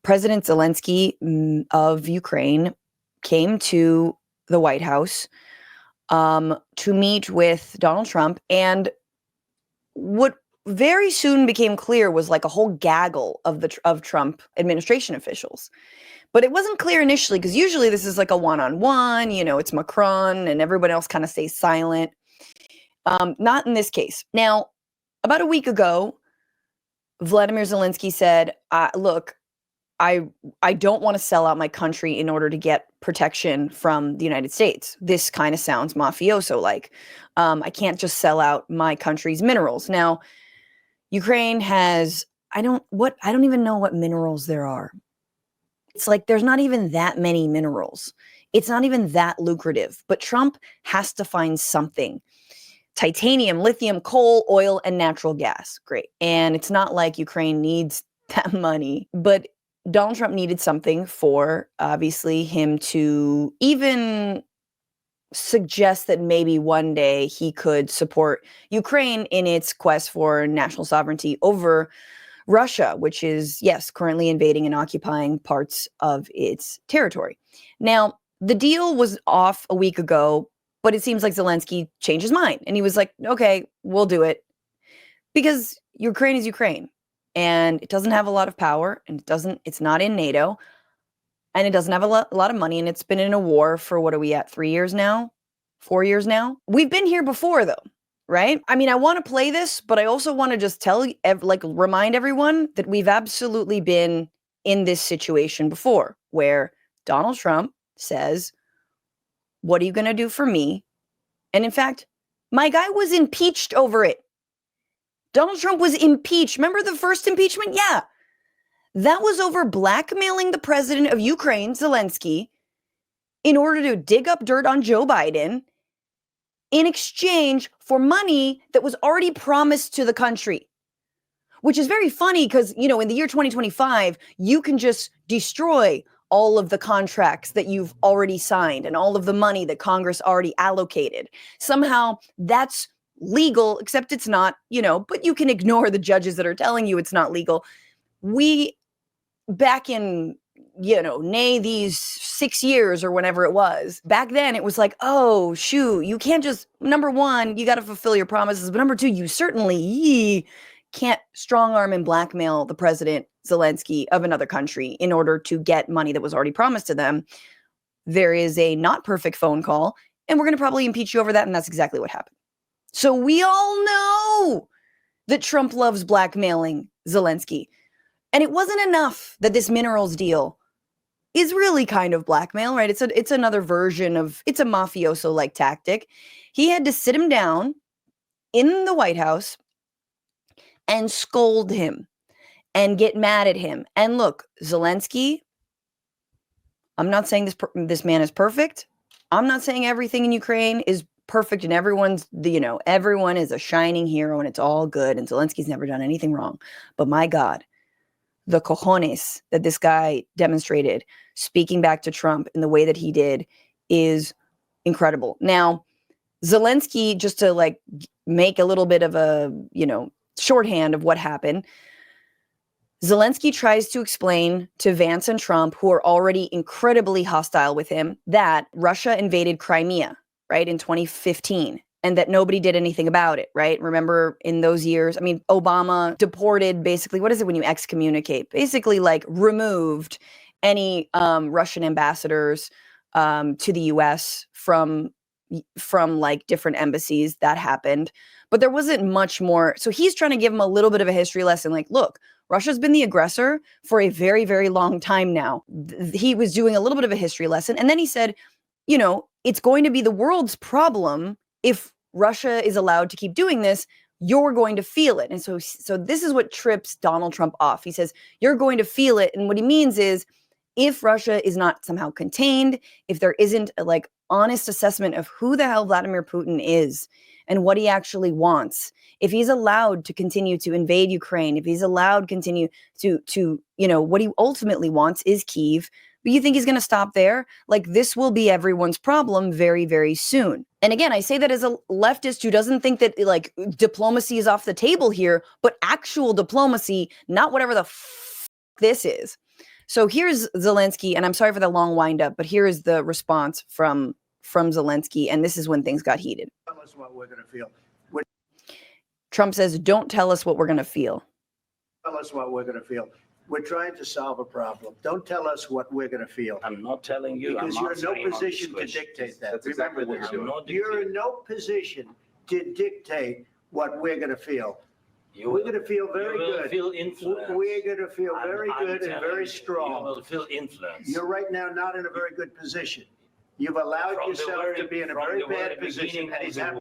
President Zelenskyy of Ukraine came to the White House to meet with Donald Trump, and what very soon became clear was like a whole gaggle of Trump administration officials. But it wasn't clear initially, because usually this is like a one-on-one, it's Macron and everyone else kind of stays silent. Not in this case. Now, about a week ago, Vladimir Zelenskyy said, look, I don't want to sell out my country in order to get protection from the United States. This kind of sounds mafioso-like. I can't just sell out my country's minerals. Now, Ukraine has, I don't even know what minerals there are. It's like there's not even that many minerals. It's not even that lucrative. But Trump has to find something. Titanium, lithium, coal, oil, and natural gas. Great. And it's not like Ukraine needs that money, but Donald Trump needed something for, obviously, him to even suggest that maybe one day he could support Ukraine in its quest for national sovereignty over Russia, which is, yes, currently invading and occupying parts of its territory. Now, the deal was off a week ago, but it seems like Zelenskyy changed his mind. And he was like, okay, we'll do it. Because Ukraine is Ukraine. And it doesn't have a lot of power. And it's not in NATO. And it doesn't have a lot of money. And it's been in a war for, what are we at, 3 years now? 4 years now? We've been here before, though. Right? I mean, I want to play this, but I also want to just remind everyone that we've absolutely been in this situation before, where Donald Trump says, what are you going to do for me? And in fact, my guy was impeached over it. Donald Trump was impeached. Remember the first impeachment? Yeah. That was over blackmailing the president of Ukraine, Zelenskyy, in order to dig up dirt on Joe Biden in exchange for money that was already promised to the country. Which is very funny because, in the year 2025, you can just destroy all of the contracts that you've already signed and all of the money that Congress already allocated. Somehow that's legal, except it's not, but you can ignore the judges that are telling you it's not legal. We, back in, these 6 years or whenever it was, back then it was like, oh, shoot, you can't just, number one, you got to fulfill your promises. But number two, you certainly can't strong arm and blackmail the president, Zelenskyy, of another country in order to get money that was already promised to them. There is a not perfect phone call, and we're going to probably impeach you over that. And that's exactly what happened. So we all know that Trump loves blackmailing Zelenskyy. And it wasn't enough that this minerals deal is really kind of blackmail, right? It's another version of, it's a mafioso-like tactic. He had to sit him down in the White House and scold him and get mad at him. And look, Zelenskyy, I'm not saying this man is perfect. I'm not saying everything in Ukraine is perfect and everyone is a shining hero and it's all good and Zelensky's never done anything wrong. But my God, the cojones that this guy demonstrated speaking back to Trump in the way that he did is incredible. Now, Zelenskyy, just to make a little bit of a, shorthand of what happened, Zelenskyy tries to explain to Vance and Trump, who are already incredibly hostile with him, that Russia invaded Crimea, right, in 2015. And that nobody did anything about it, right? Remember in those years, Obama deported, basically, what is it when you excommunicate? Basically removed any Russian ambassadors to the US from different embassies. That happened. But there wasn't much more. So he's trying to give him a little bit of a history lesson. Look, Russia's been the aggressor for a very, very long time now. He was doing a little bit of a history lesson. And then he said, it's going to be the world's problem if Russia is allowed to keep doing this. You're going to feel it. And so this is what trips Donald Trump off. He says, you're going to feel it. And what he means is, if Russia is not somehow contained, if there isn't a honest assessment of who the hell Vladimir Putin is and what he actually wants, if he's allowed to continue to invade Ukraine, if he's allowed continue to what he ultimately wants is Kyiv, but you think he's going to stop there? This will be everyone's problem very, very soon. And again, I say that as a leftist who doesn't think that diplomacy is off the table here, but actual diplomacy, not whatever the this is. So here's Zelenskyy, and I'm sorry for the long wind-up, but here is the response from Zelenskyy, and this is when things got heated. Tell us what we're going to feel. Trump says, don't tell us what we're going to feel. Tell us what we're going to feel. We're trying to solve a problem. Don't tell us what we're going to feel. I'm not telling you. Because you're in no position to dictate that. Remember this. You're in no position to dictate what we're going to feel. We're going to feel very good. Feel influence. We're going to feel very good and very strong. You will feel influence. You're right now not in a very good position. You've allowed yourself to be in a very bad position.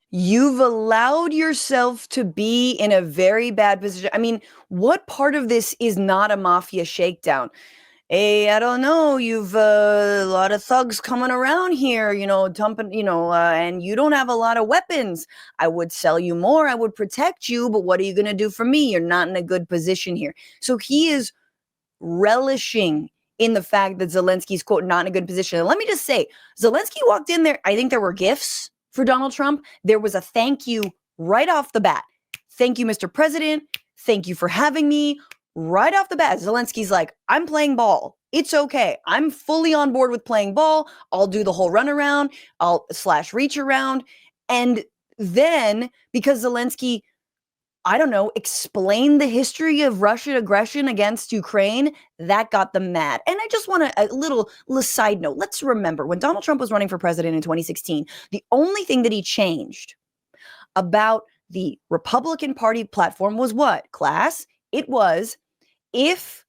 You've allowed yourself to be in a very bad position. I mean, what part of this is not a mafia shakedown? Hey, I don't know. You've a lot of thugs coming around here, you know, dumping, you know, and you don't have a lot of weapons. I would sell you more. I would protect you. But what are you going to do for me? You're not in a good position here. So he is relishing in the fact that Zelensky's, quote, not in a good position. And let me just say, Zelenskyy walked in there. I think there were gifts for Donald Trump. There was a thank you right off the bat. Thank you, Mr. President. Thank you for having me. Right off the bat, Zelensky's like, I'm playing ball. It's okay. I'm fully on board with playing ball. I'll do the whole runaround. I'll / reach around. And then because Zelenskyy, I don't know, explain the history of Russian aggression against Ukraine, that got them mad. And I just want a little side note. Let's remember when Donald Trump was running for president in 2016, the only thing that he changed about the Republican Party platform was what, class? It was, if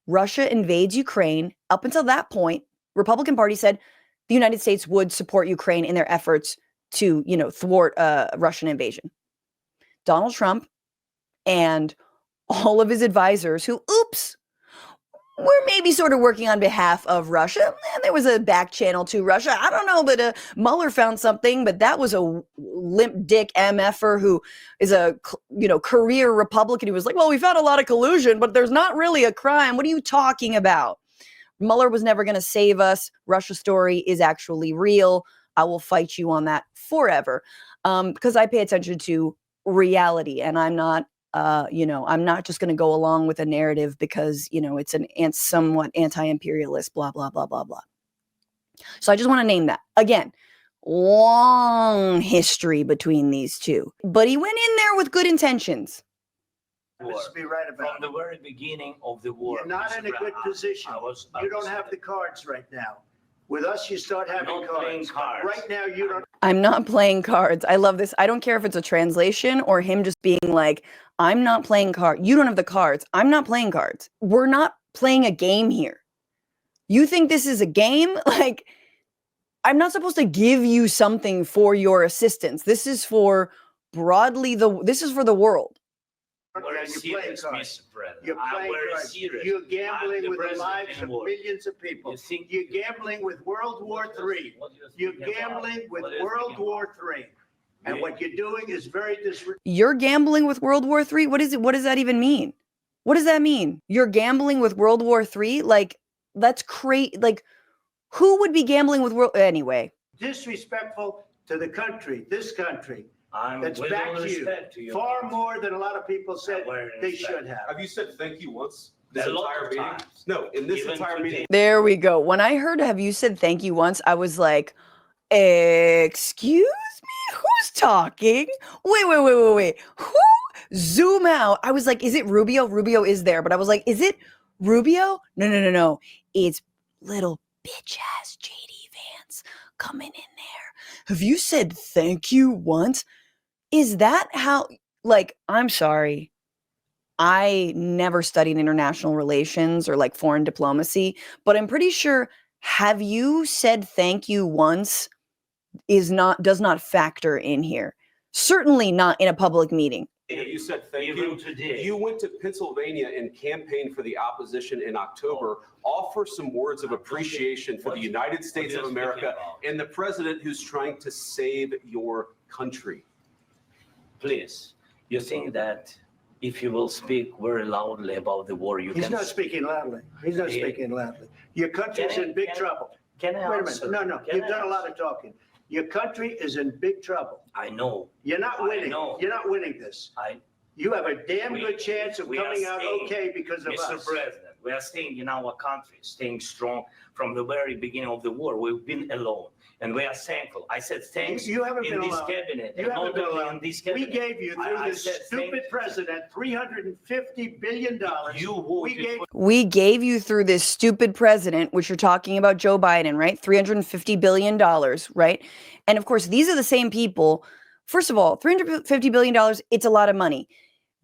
Russia invades Ukraine, up until that point, Republican Party said the United States would support Ukraine in their efforts to, you know, thwart Russian invasion. Donald Trump and all of his advisors who, oops, were maybe sort of working on behalf of Russia. And there was a back channel to Russia. I don't know, but Mueller found something, but that was a limp dick MFer who is a, you know, career Republican. He was like, well, we found a lot of collusion, but there's not really a crime. What are you talking about? Mueller was never going to save us. Russia story is actually real. I will fight you on that forever because I pay attention to reality, and I'm not, you know, I'm not just going to go along with a narrative because, you know, it's somewhat anti-imperialist, blah, blah, blah, blah, blah. So I just want to name that. Again, long history between these two. But he went in there with good intentions. Let's be right about From the very beginning of the war. You're not in a good position. You don't have the cards right now. With us, you start having cards. Right now, you don't. I'm not playing cards. I love this. I don't care if it's a translation or him just being like, I'm not playing cards. You don't have the cards. I'm not playing cards. We're not playing a game here. You think this is a game? Like, I'm not supposed to give you something for your assistance. This is for broadly this is for the world. You're playing cards. You're playing cards. You're gambling with the lives of millions of people. You're gambling with World War III. You're gambling with World War III. And what you're doing is very disrespectful. You're gambling with World War III? What is it? What does that even mean? What does that mean? You're gambling with World War III? Like, that's crazy. Like, who would be gambling with world? Anyway. Disrespectful to the country, this country. That's with back all to respect to you far more than a lot of people said they should have. Have you said thank you once? This entire meeting? No, in this entire meeting. There we go. When I heard have you said thank you once, I was like, excuse me? Who's talking? Wait. Who? Zoom out. I was like, is it Rubio? Rubio is there. But I was like, is it Rubio? No. It's little bitch ass J.D. Vance coming in there. Have you said thank you once? Is that how, like, I'm sorry. I never studied international relations or like foreign diplomacy, but I'm pretty sure have you said thank you once does not factor in here. Certainly not in a public meeting. You said thank you. You went to Pennsylvania and campaigned for the opposition in October. Offer some words of appreciation for the United States of America and the president who's trying to save your country. Please, you think that if you will speak very loudly about the war, you can... He's not speaking loudly. He's not speaking loudly. Your country's in big trouble. Can I Wait a answer? minute. No. You've done a lot of talking. Your country is in big trouble. I know. You're not winning. You're not winning this. You have a damn good chance of coming out okay because of us. Mr. President, We are staying in our country, staying strong from the very beginning of the war. We've been alone, and we are thankful. I said thanks You haven't in been this alone. cabinet. You and haven't not been only alone. in this We cabinet. gave you, through I this said stupid president, $350 billion. You We voted gave for We gave you through this stupid president, which you're talking about Joe Biden, right? $350 billion, right? And of course, these are the same people. First of all, $350 billion, it's a lot of money.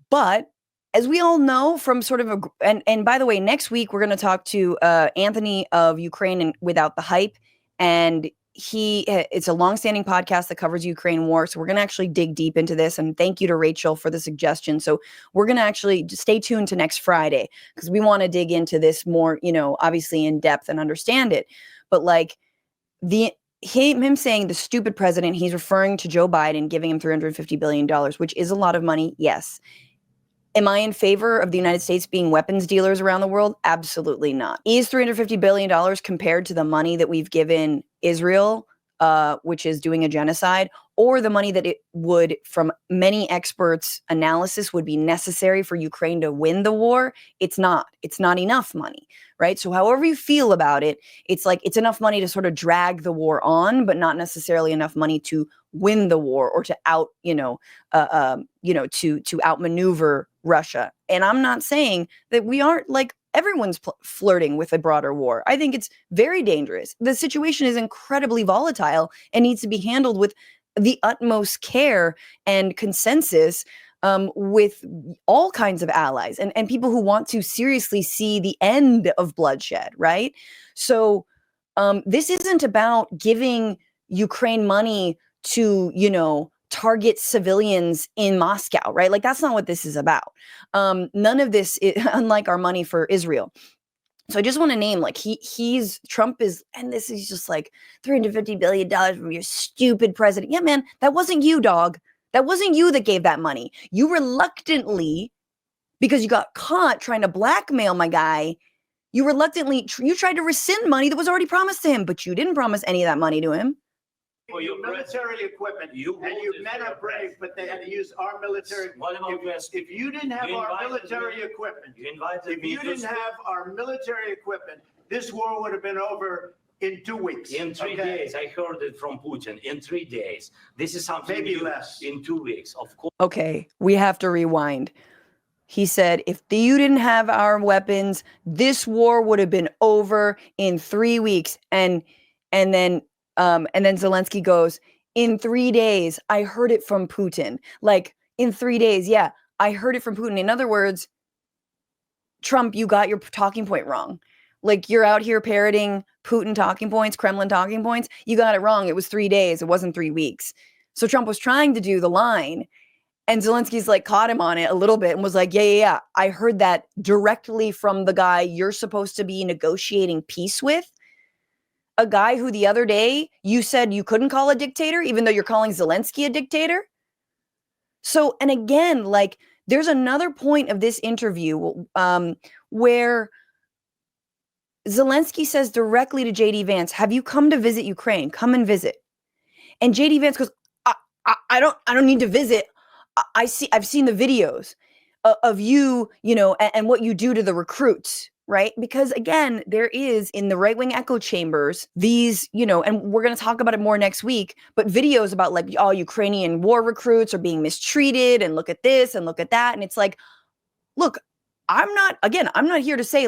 But as we all know from sort of and by the way, next week we're going to talk to Anthony of Ukraine and Without the Hype. And it's a longstanding podcast that covers Ukraine war. So we're going to actually dig deep into this. And thank you to Rachel for the suggestion. So we're going to actually stay tuned to next Friday because we want to dig into this more, obviously in depth and understand it. But like him saying the stupid president, he's referring to Joe Biden giving him $350 billion, which is a lot of money. Yes. Am I in favor of the United States being weapons dealers around the world? Absolutely not. Is $350 billion compared to the money that we've given Israel, which is doing a genocide, or the money that it would, from many experts' analysis, would be necessary for Ukraine to win the war? It's not. It's not enough money, right? So however you feel about it, it's like it's enough money to sort of drag the war on, but not necessarily enough money to win the war or to to outmaneuver Russia. And I'm not saying that we aren't everyone's flirting with a broader war. I think it's very dangerous. The situation is incredibly volatile and needs to be handled with the utmost care and consensus with all kinds of allies and people who want to seriously see the end of bloodshed, right? So this isn't about giving Ukraine money to, target civilians in Moscow, right? Like that's not what this is about. None of this is unlike our money for Israel. So I just want to name Trump is, and this is just like $350 billion from your stupid president. Yeah, man, that wasn't you, dog. That wasn't you that gave that money. You reluctantly, because you got caught trying to blackmail my guy, you tried to rescind money that was already promised to him, but you didn't promise any of that money to him. For your military equipment, and you men are brave, but they had to use our military. If you didn't have our military equipment, this war would have been over in 2 weeks. In 3 days, I heard it from Putin. In 3 days, this is something maybe new. less. In 2 weeks, of course. Okay, we have to rewind. He said, if you didn't have our weapons, this war would have been over in 3 weeks. And then Zelenskyy goes, in 3 days, I heard it from Putin. Like, in 3 days, yeah, I heard it from Putin. In other words, Trump, you got your talking point wrong. Like, you're out here parroting Putin talking points, Kremlin talking points. You got it wrong. It was 3 days. It wasn't 3 weeks. So Trump was trying to do the line. And Zelensky's caught him on it a little bit and was like, yeah. I heard that directly from the guy you're supposed to be negotiating peace with. A guy who the other day you said you couldn't call a dictator, even though you're calling Zelenskyy a dictator. So, and again, there's another point of this interview where Zelenskyy says directly to J.D. Vance, have you come to visit Ukraine? Come and visit. And J.D. Vance goes, I don't need to visit. I've seen the videos of you, and what you do to the recruits. Right? Because again, there is in the right-wing echo chambers, these, and we're going to talk about it more next week, but videos about Ukrainian war recruits are being mistreated and look at this and look at that. And it's look, I'm not here to say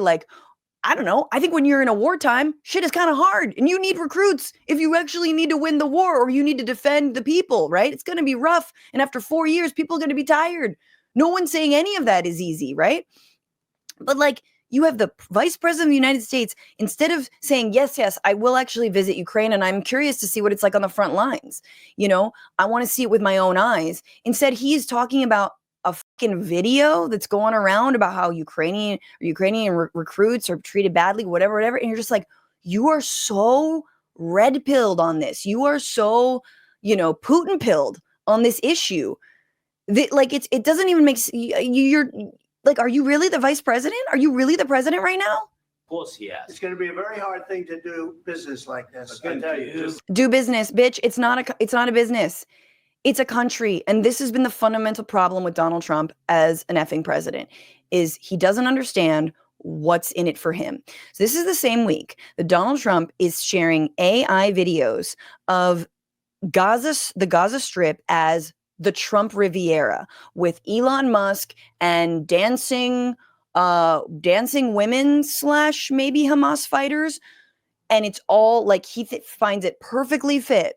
I don't know. I think when you're in a wartime, shit is kind of hard and you need recruits if you actually need to win the war or you need to defend the people, right? It's going to be rough. And after 4 years, people are going to be tired. No one's saying any of that is easy, right? But you have the vice president of the United States, instead of saying, yes, I will actually visit Ukraine and I'm curious to see what it's like on the front lines. I want to see it with my own eyes. Instead, he's talking about a fucking video that's going around about how Ukrainian recruits are treated badly, whatever. And you're just you are so red pilled on this. You are so, Putin pilled on this issue. That it doesn't even make you're. Are you really the vice president? Are you really the president right now? Of course, yes. It's going to be a very hard thing to do business like this. I tell you. Do business, bitch. It's not a business. It's a country. And this has been the fundamental problem with Donald Trump as an effing president, is he doesn't understand what's in it for him. So this is the same week that Donald Trump is sharing AI videos of the Gaza Strip as the Trump Riviera with Elon Musk and dancing women / maybe Hamas fighters. And it's all like he finds it perfectly fit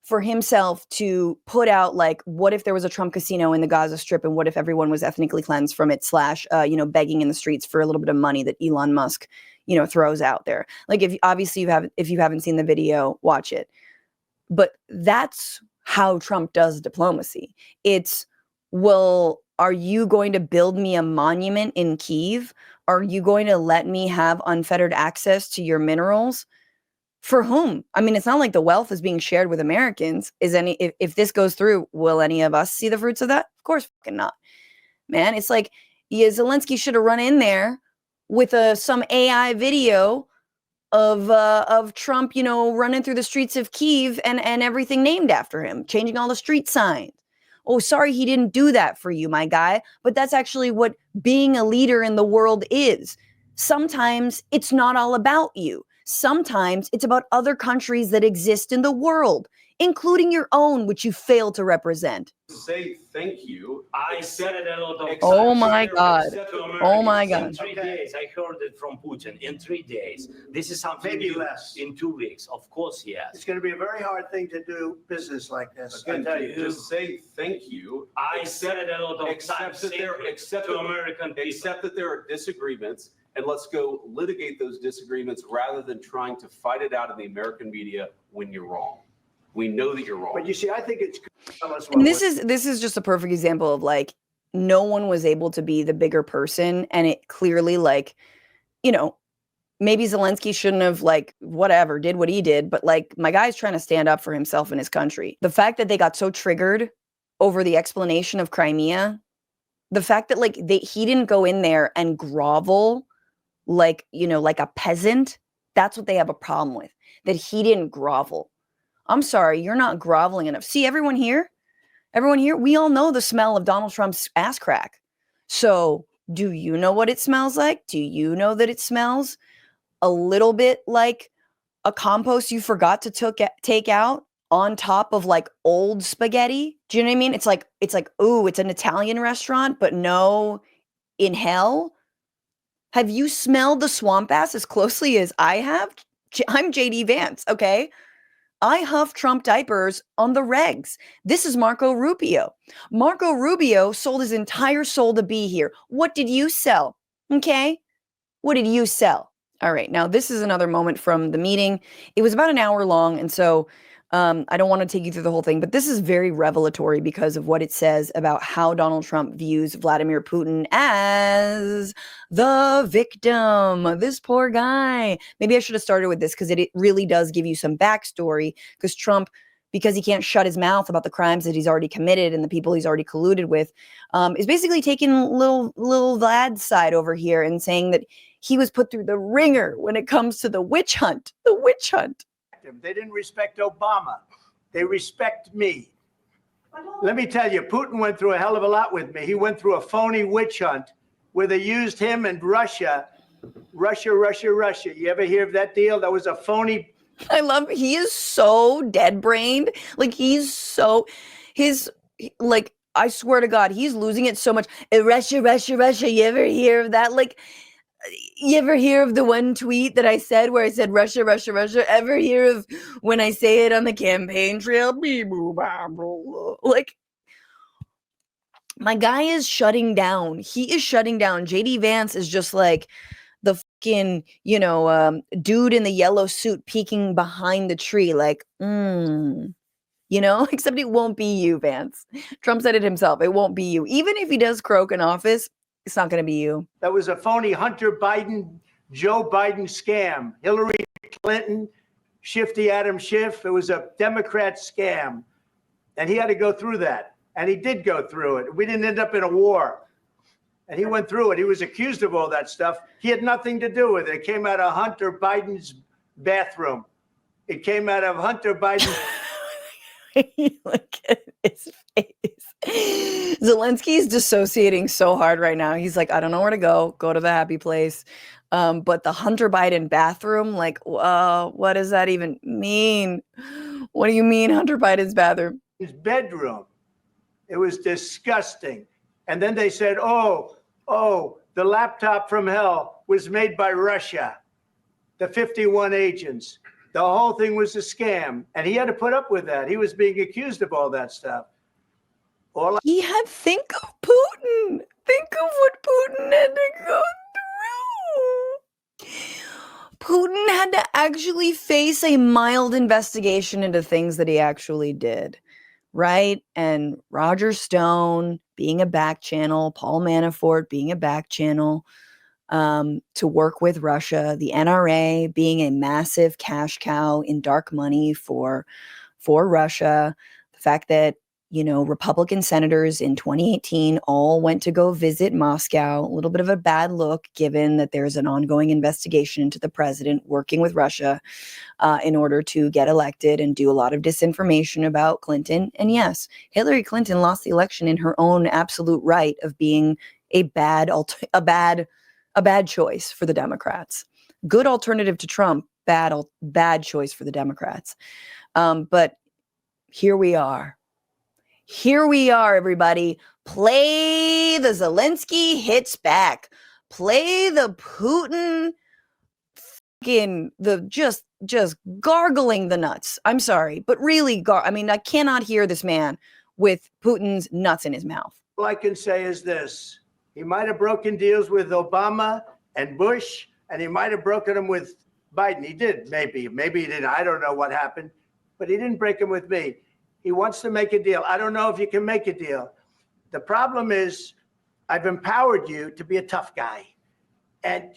for himself to put out, like, what if there was a Trump casino in the Gaza Strip, and what if everyone was ethnically cleansed from it / begging in the streets for a little bit of money that Elon Musk, throws out there. Like, if you haven't seen the video, watch it. But that's how Trump does diplomacy. It's, well, are you going to build me a monument in Kyiv? Are you going to let me have unfettered access to your minerals? For whom? I mean, it's not like the wealth is being shared with Americans. If this goes through, will any of us see the fruits of that? Of course fucking not. Man, it's like, yeah, Zelenskyy should have run in there with some AI video of Trump, running through the streets of Kyiv and everything named after him, changing all the street signs. Oh, sorry, he didn't do that for you, my guy. But that's actually what being a leader in the world is. Sometimes it's not all about you. Sometimes it's about other countries that exist in the world, including your own, which you fail to represent. Say thank you. I said it a lot of times. Oh my God. Oh my God. In 3 days, I heard it from Putin. In 3 days. This is something Maybe new. less. In 2 weeks. Of course, yes. It's going to be a very hard thing to do business like this. Again, I tell you. just say thank you. I said it a lot of Accept times. that there, accept to that- American people. accept that there are disagreements, and let's go litigate those disagreements rather than trying to fight it out in the American media when you're wrong. We know that you're wrong. But you see, I think it's. And this is just a perfect example of, like, no one was able to be the bigger person, and it clearly, like, maybe Zelenskyy shouldn't have, like, whatever, did what he did, but, like, my guy's trying to stand up for himself and his country. The fact that they got so triggered over the explanation of Crimea, the fact that, like, he didn't go in there and grovel like a peasant, that's what they have a problem with, that he didn't grovel. I'm sorry, you're not groveling enough. See, everyone here, we all know the smell of Donald Trump's ass crack. So do you know what it smells like? Do you know that it smells a little bit like a compost you forgot to take out on top of, like, old spaghetti? Do you know what I mean? It's like, ooh, it's an Italian restaurant, but no, in hell. Have you smelled the swamp ass as closely as I have? I'm J.D. Vance, okay? I huff Trump diapers on the regs. This is Marco Rubio. Marco Rubio sold his entire soul to be here. What did you sell? Okay? What did you sell? All right. Now, this is another moment from the meeting. It was about an hour long, and so I don't want to take you through the whole thing, but this is very revelatory because of what it says about how Donald Trump views Vladimir Putin as the victim. This poor guy. Maybe I should have started with this because it really does give you some backstory, because Trump, because he can't shut his mouth about the crimes that he's already committed and the people he's already colluded with, is basically taking little Vlad's side over here and saying that he was put through the ringer when it comes to the witch hunt. The witch hunt. They didn't respect Obama. They respect me. Let me tell you, Putin went through a hell of a lot with me. He went through a phony witch hunt where they used him and Russia. You ever hear of that deal? That was a phony. He is so dead brained. Like, I swear to God, he's losing it so much. Russia. You ever hear of that? Like, you ever hear of the one tweet that I said where I said Russia? Ever hear of when I say it on the campaign trail? Like, my guy is shutting down. He is shutting down. J.D. Vance is just like the fucking, dude in the yellow suit peeking behind the tree, like, except it won't be you, Vance. Trump said it himself. It won't be you. Even if he does croak in office, it's not going to be you. That was a phony Hunter Biden, Joe Biden scam. Hillary Clinton, Shifty Adam Schiff. It was a Democrat scam. And he had to go through that. And he did go through it. We didn't end up in a war. And he went through it. He was accused of all that stuff. He had nothing to do with it. It came out of Hunter Biden's bathroom. It came out of Hunter Biden's. Look at his face. Zelensky's dissociating so hard right now. He's like, I don't know where to go. Go to the happy place. But the Hunter Biden bathroom, like, what does that even mean? What do you mean, Hunter Biden's bathroom? His bedroom. It was disgusting. And then they said, oh, the laptop from hell was made by Russia, the 51 agents. The whole thing was a scam. And he had to put up with that. He was being accused of all that stuff. Think of Putin. Think of what Putin had to go through. Putin had to actually face a mild investigation into things that he actually did, right? And Roger Stone being a back channel, Paul Manafort being a back channel to work with Russia, the NRA being a massive cash cow in dark money for Russia, the fact that, Republican senators in 2018 all went to go visit Moscow, a little bit of a bad look given that there's an ongoing investigation into the president working with Russia in order to get elected and do a lot of disinformation about Clinton. And yes, Hillary Clinton lost the election in her own absolute right of being a bad choice for the Democrats. Good alternative to Trump, bad choice for the Democrats. But here we are. Here we are, everybody. Play the Zelensky hits back. Play the Putin just gargling the nuts. I'm sorry, but really, I cannot hear this man with Putin's nuts in his mouth. All I can say is this. He might have broken deals with Obama and Bush, and he might have broken them with Biden. He did, maybe. Maybe he didn't. I don't know what happened, but he didn't break them with me. He wants to make a deal. I don't know if you can make a deal. The problem is I've empowered you to be a tough guy. And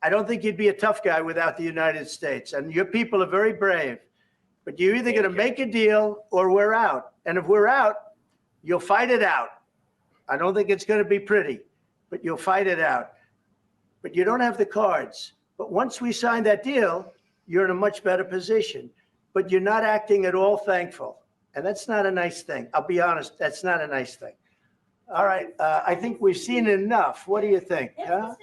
I don't think you'd be a tough guy without the United States. And your people are very brave. But you're either going to make a deal or we're out. And if we're out, you'll fight it out. I don't think it's going to be pretty, but you'll fight it out. But you don't have the cards. But once we sign that deal, you're in a much better position. But you're not acting at all thankful. And that's not a nice thing. I'll be honest, that's not a nice thing. All right, I think we've seen enough. What do you think? Huh?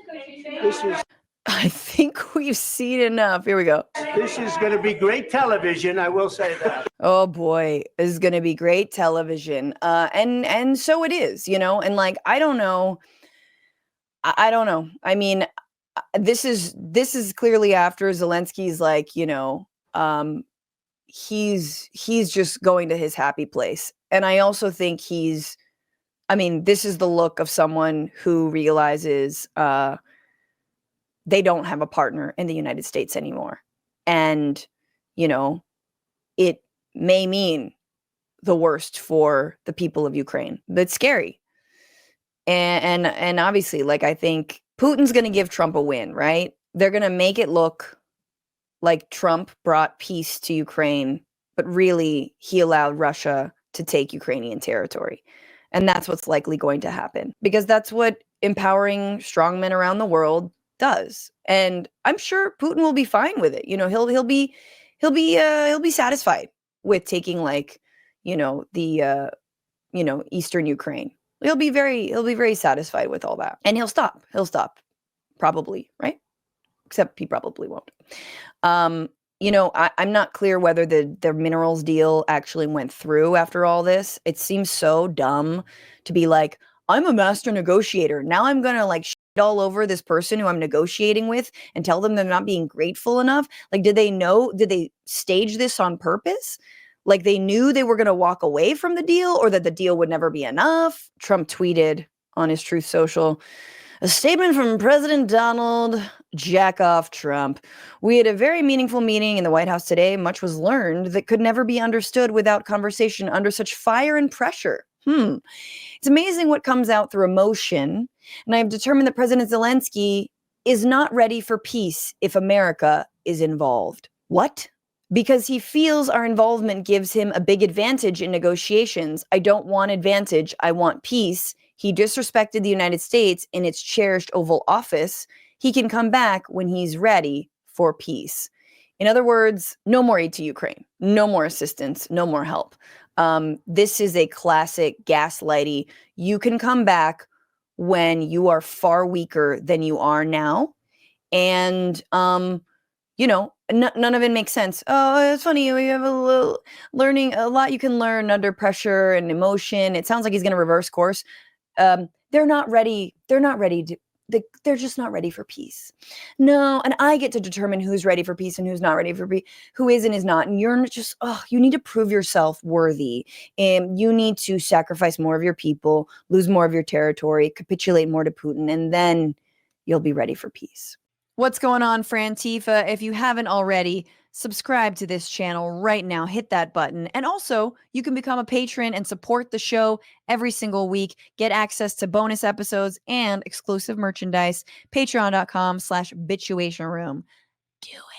I think we've seen enough. Here we go. This is going to be great television. I will say that. Oh boy, this is going to be great television. And so it is, and like, I don't know. I don't know. I mean, this is clearly after Zelensky's like, he's just going to his happy place. And I also think this is the look of someone who realizes they don't have a partner in the United States anymore. And, it may mean the worst for the people of Ukraine. That's scary. And obviously, like, I think Putin's going to give Trump a win, right? They're going to make it look like Trump brought peace to Ukraine, but really he allowed Russia to take Ukrainian territory. And that's what's likely going to happen because that's what empowering strongmen around the world does. And I'm sure Putin will be fine with it. He'll be satisfied with taking the eastern Ukraine. He'll be very satisfied with all that. And he'll stop probably, right? Except he probably won't. I'm not clear whether the minerals deal actually went through after all this. It seems so dumb to be like, I'm a master negotiator. Now I'm going to shit all over this person who I'm negotiating with and tell them they're not being grateful enough. Like, did they stage this on purpose? Like they knew they were going to walk away from the deal or that the deal would never be enough? Trump tweeted on his Truth Social, a statement from President Donald Jackoff Trump. We had a very meaningful meeting in the White House today. Much was learned that could never be understood without conversation under such fire and pressure. It's amazing what comes out through emotion. And I have determined that President Zelenskyy is not ready for peace if America is involved. What? Because he feels our involvement gives him a big advantage in negotiations. I don't want advantage. I want peace. He disrespected the United States in its cherished Oval Office. He can come back when he's ready for peace. In other words, no more aid to Ukraine, no more assistance, no more help. This is a classic gaslighty. You can come back when you are far weaker than you are now. And, you know, none of it makes sense. Oh, it's funny. You have a lot you can learn under pressure and emotion. It sounds like he's going to reverse course. They're not ready. They're just not ready for peace. No, and I get to determine who's ready for peace and who's not ready for peace, who is and is not. And you're just, you need to prove yourself worthy. And you need to sacrifice more of your people, lose more of your territory, capitulate more to Putin, and then you'll be ready for peace. What's going on, Frantifa? If you haven't already, subscribe to this channel right now. Hit that button. And also, you can become a patron and support the show every single week. Get access to bonus episodes and exclusive merchandise. Patreon.com/bitchuation room. Do it.